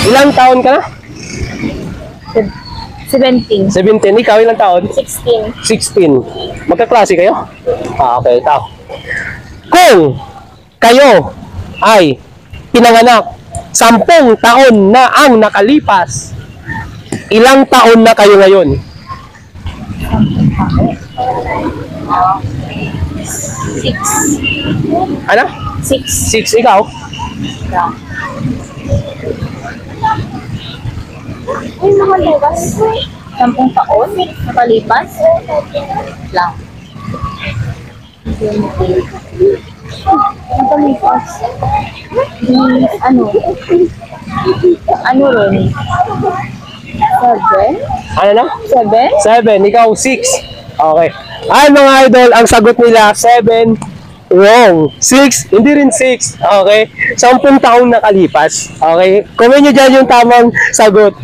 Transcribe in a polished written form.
Ilang taon ka na? 17. 17. Ikaw, ilang taon? 16. 16. Magkaklase kayo? Okay, ikaw. Kung kayo ay pinanganak 10 taon na ang nakalipas, ilang taon na kayo ngayon? 6. Ano? 6. 6, ikaw? Ay, nakalipas. 10 taon? Nakalipas? Lang. Nakalipas. Ano? Ano rin? 7? Ano na? 7? 7, ikaw 6. Okay. Ay mga idol, ang sagot nila 7. Wrong. 6, hindi rin 6. Okay. 10 taong nakalipas. Okay. Comment nyo dyan yung tamang sagot.